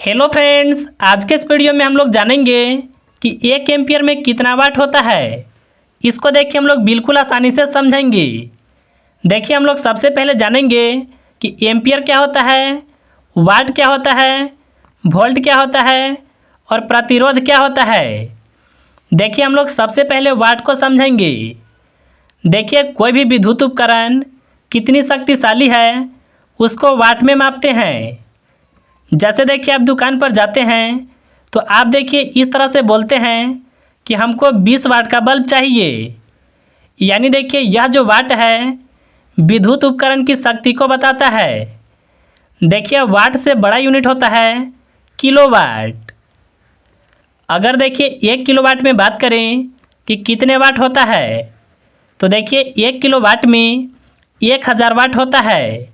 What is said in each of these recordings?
Hello friends, आज के इस वीडियो में हम लोग जानेंगे कि 1 एम्पियर में कितना वाट होता है। इसको देखिए हम लोग बिल्कुल आसानी से समझेंगे। देखिए हम लोग सबसे पहले जानेंगे कि एम्पियर क्या होता है, वाट क्या होता है, वोल्ट क्या होता है और प्रतिरोध क्या होता है। देखिए हम लोग सबसे पहले वाट को समझेंगे। देखिए कोई भी विद्युत उपकरण कितनी शक्तिशाली है उसको वाट में मापते हैं। जैसे देखिए आप दुकान पर जाते हैं तो आप देखिए इस तरह से बोलते हैं कि हमको 20 वाट का बल्ब चाहिए। यानी देखिए यह जो वाट है विद्युत उपकरण की शक्ति को बताता है। देखिए वाट से बड़ा यूनिट होता है किलोवाट। अगर देखिए 1 किलोवाट में बात करें कि कितने वाट होता है तो देखिए 1 किलोवाट में 1000 वाट होता है।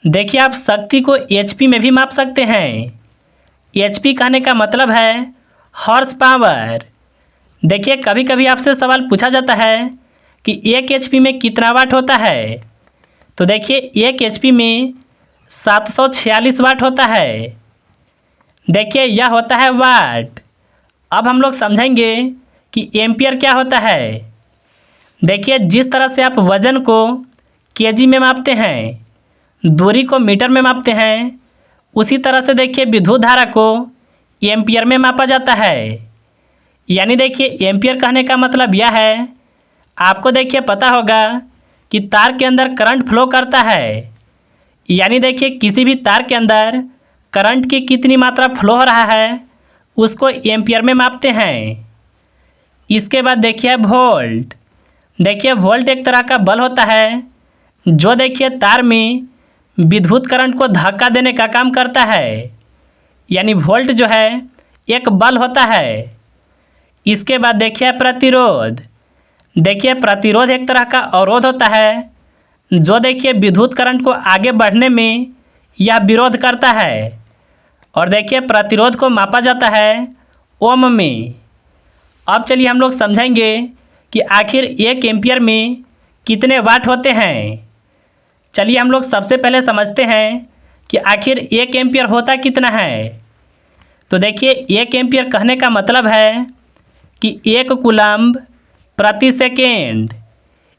देखिए आप शक्ति को एचपी में भी माप सकते हैं। एचपी कहने का मतलब है हॉर्स पावर। देखिए कभी कभी आपसे सवाल पूछा जाता है कि 1 एचपी में कितना वाट होता है तो देखिए 1 एचपी में 746 वाट होता है। देखिए यह होता है वाट। अब हम लोग समझेंगे कि एम्पियर क्या होता है। देखिए जिस तरह से आप वज़न को केजी में मापते हैं, दूरी को मीटर में मापते हैं, उसी तरह से देखिए विद्युत धारा को एम्पियर में मापा जाता है। यानी देखिए एम्पियर कहने का मतलब यह है, आपको देखिए पता होगा कि तार के अंदर करंट फ्लो करता है। यानी देखिए किसी भी तार के अंदर करंट की कितनी मात्रा फ्लो हो रहा है उसको एम्पियर में मापते हैं। इसके बाद देखिए वोल्ट। देखिए वोल्ट एक तरह का बल होता है जो देखिए तार में विद्युत करंट को धक्का देने का काम करता है। यानी वोल्ट जो है एक बल होता है। इसके बाद देखिए प्रतिरोध। देखिए प्रतिरोध एक तरह का अवरोध होता है जो देखिए विद्युत करंट को आगे बढ़ने में यह विरोध करता है। और देखिए प्रतिरोध को मापा जाता है ओम में। अब चलिए हम लोग समझेंगे कि आखिर 1 एम्पियर में कितने वाट होते हैं। चलिए हम लोग सबसे पहले समझते हैं कि आखिर 1 एम्पियर होता कितना है। तो देखिए 1 एम्पियर कहने का मतलब है कि 1 कूलम्ब प्रति सेकेंड।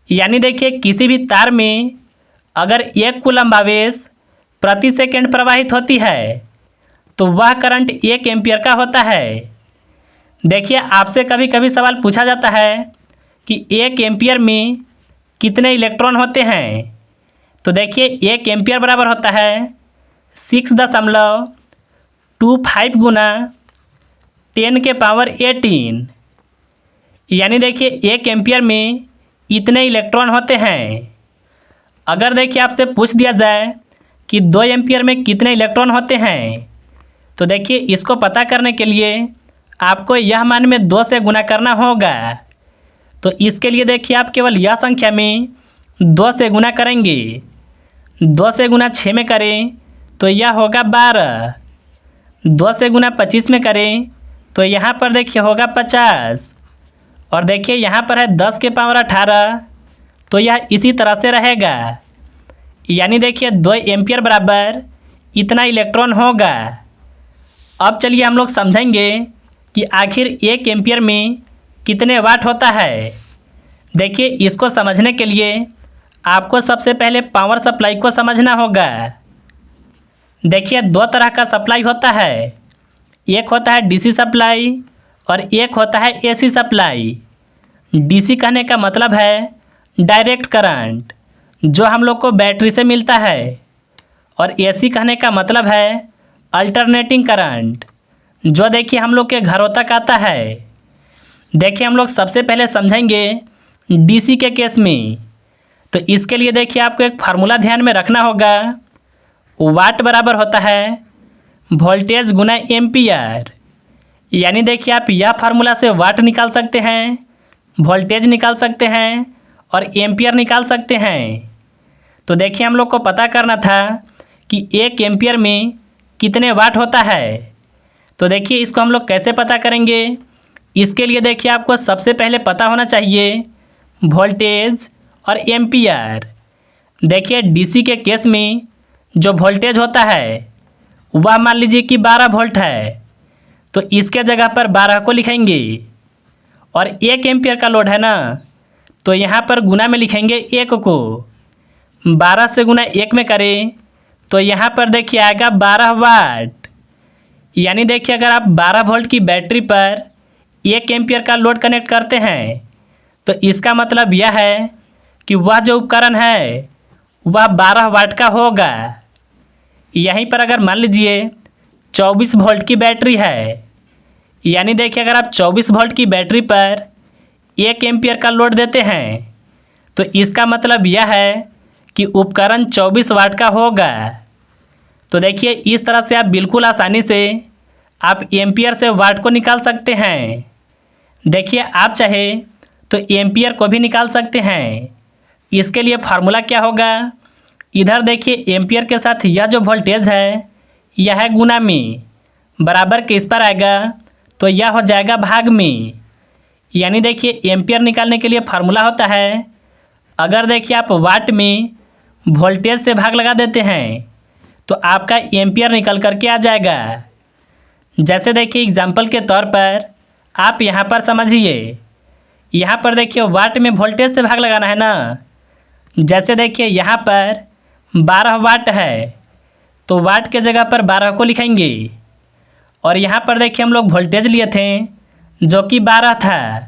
यानी देखिए किसी भी तार में अगर 1 कूलम्ब आवेश प्रति सेकेंड प्रवाहित होती है तो वह करंट 1 एम्पियर का होता है। देखिए आपसे कभी कभी सवाल पूछा जाता है कि 1 एम्पियर में कितने इलेक्ट्रॉन होते हैं। तो देखिए 1 एम्पियर बराबर होता है 6.25 गुना 10⁻18। यानी देखिए 1 एम्पियर में इतने इलेक्ट्रॉन होते हैं। अगर देखिए आपसे पूछ दिया जाए कि 2 एम्पियर में कितने इलेक्ट्रॉन होते हैं तो देखिए इसको पता करने के लिए आपको यह मान में 2 से गुना करना होगा। तो इसके लिए देखिए आप केवल यह संख्या में 2 से गुना करेंगे। 2 से गुना 6 में करें तो यह होगा 12। 2 से गुना 25 में करें तो यहाँ पर देखिए होगा 50। और देखिए यहाँ पर है 10⁻18 तो यह इसी तरह से रहेगा। यानी देखिए 2 एम्पियर बराबर इतना इलेक्ट्रॉन होगा। अब चलिए हम लोग समझेंगे कि आखिर 1 एम्पियर में कितने वाट होता है। देखिए इसको समझने के लिए आपको सबसे पहले पावर सप्लाई को समझना होगा। देखिए 2 तरह का सप्लाई होता है। एक होता है डीसी सप्लाई और एक होता है एसी सप्लाई। डीसी कहने का मतलब है डायरेक्ट करंट जो हम लोग को बैटरी से मिलता है। और एसी कहने का मतलब है अल्टरनेटिंग करंट जो देखिए हम लोग के घरों तक आता है। देखिए हम लोग सबसे पहले समझेंगे डीसी के केस में। तो इसके लिए देखिए आपको एक फार्मूला ध्यान में रखना होगा। वाट बराबर होता है वोल्टेज गुना एम्पियर। यानी देखिए आप यह फार्मूला से वाट निकाल सकते हैं, वोल्टेज निकाल सकते हैं और एम्पियर निकाल सकते हैं। तो देखिए हम लोग को पता करना था कि 1 एम्पियर में कितने वाट होता है। तो देखिए इसको हम लोग कैसे पता करेंगे। इसके लिए देखिए आपको सबसे पहले पता होना चाहिए वोल्टेज और एम्पियर। देखिए डीसी के केस में जो वोल्टेज होता है वह मान लीजिए कि 12 वोल्ट है, तो इसके जगह पर 12 को लिखेंगे। और 1 एम्पियर का लोड है ना, तो यहाँ पर गुना में लिखेंगे 1 को। 12 से गुना 1 में करें तो यहाँ पर देखिए आएगा 12 वाट। यानी देखिए अगर आप 12 वोल्ट की बैटरी पर 1 एम्पियर का लोड कनेक्ट करते हैं तो इसका मतलब यह है कि वह जो उपकरण है वह 12 वाट का होगा। यहीं पर अगर मान लीजिए 24 वोल्ट की बैटरी है, यानी देखिए अगर आप 24 वोल्ट की बैटरी पर 1 एम्पियर का लोड देते हैं तो इसका मतलब यह है कि उपकरण 24 वाट का होगा। तो देखिए इस तरह से आप बिल्कुल आसानी से आप एम्पियर से वाट को निकाल सकते हैं। देखिए आप चाहे तो एम्पियर को भी निकाल सकते हैं। इसके लिए फार्मूला क्या होगा, इधर देखिए एम्पियर के साथ यह जो वोल्टेज है यह है गुना में, बराबर किस पर आएगा, तो यह हो जाएगा भाग में। यानी देखिए एम्पियर निकालने के लिए फार्मूला होता है, अगर देखिए आप वाट में वोल्टेज से भाग लगा देते हैं तो आपका एम्पियर निकल करके आ जाएगा। जैसे देखिए एग्जाम्पल के तौर पर आप यहाँ पर समझिए, यहाँ पर देखिए वाट में वोल्टेज से भाग लगाना है ना। जैसे देखिए यहाँ पर 12 वाट है तो वाट के जगह पर 12 को लिखेंगे। और यहाँ पर देखिए हम लोग वोल्टेज लिए थे जो कि 12 था,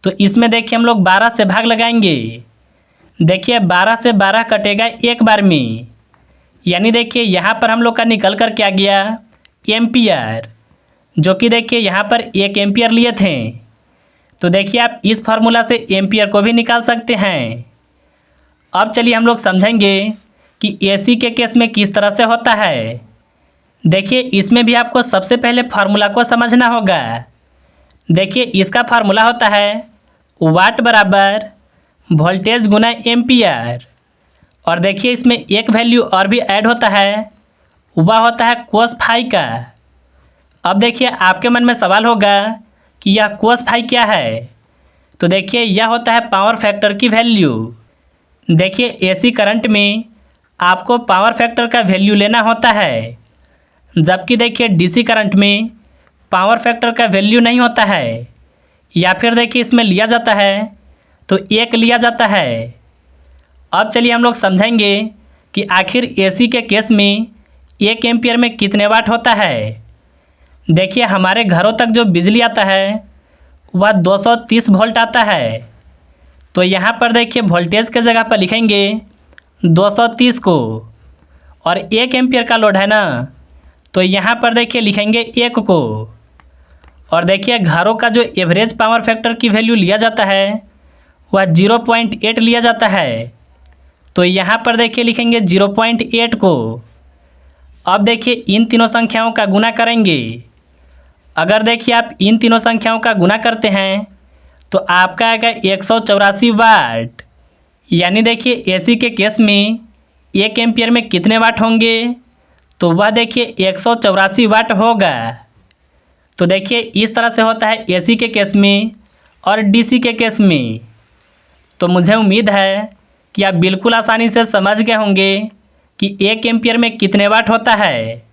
तो इसमें देखिए हम लोग 12 से भाग लगाएंगे। देखिए 12 से 12 कटेगा एक बार में, यानी देखिए यहाँ पर हम लोग का निकल कर क्या गया एम्पियर, जो कि देखिए यहाँ पर 1 एम्पियर लिए थे। तो देखिए आप इस फार्मूला से एम्पियर को भी निकाल सकते हैं। अब चलिए हम लोग समझेंगे कि एसी के केस में किस तरह से होता है। देखिए इसमें भी आपको सबसे पहले फार्मूला को समझना होगा। देखिए इसका फार्मूला होता है वाट बराबर वोल्टेज गुना एम्पियर। और देखिए इसमें एक वैल्यू और भी ऐड होता है, वह होता है कोस फाई का। अब देखिए आपके मन में सवाल होगा कि यह कोस फाई क्या है, तो देखिए यह होता है पावर फैक्टर की वैल्यू। देखिए एसी करंट में आपको पावर फैक्टर का वैल्यू लेना होता है, जबकि देखिए डीसी करंट में पावर फैक्टर का वैल्यू नहीं होता है, या फिर देखिए इसमें लिया जाता है तो 1 लिया जाता है। अब चलिए हम लोग समझेंगे कि आखिर एसी के केस में 1 एम्पियर में कितने वाट होता है। देखिए हमारे घरों तक जो बिजली आता है वह 230 वोल्ट आता है, तो यहाँ पर देखिए वोल्टेज के जगह पर लिखेंगे 230 को। और 1 एम्पियर का लोड है ना, तो यहाँ पर देखिए लिखेंगे 1 को। और देखिए घरों का जो एवरेज पावर फैक्टर की वैल्यू लिया जाता है वह 0.8 लिया जाता है, तो यहाँ पर देखिए लिखेंगे 0.8 को। अब देखिए इन तीनों संख्याओं का गुना करेंगे। अगर देखिए आप इन तीनों संख्याओं का गुना करते हैं तो आपका आएगा 184 वाट। यानी देखिए एसी के केस में 1 एम्पियर में कितने वाट होंगे, तो वह देखिए 184 वाट होगा। तो देखिए इस तरह से होता है एसी के केस में और डीसी के केस में। तो मुझे उम्मीद है कि आप बिल्कुल आसानी से समझ गए होंगे कि 1 एम्पियर में कितने वाट होता है।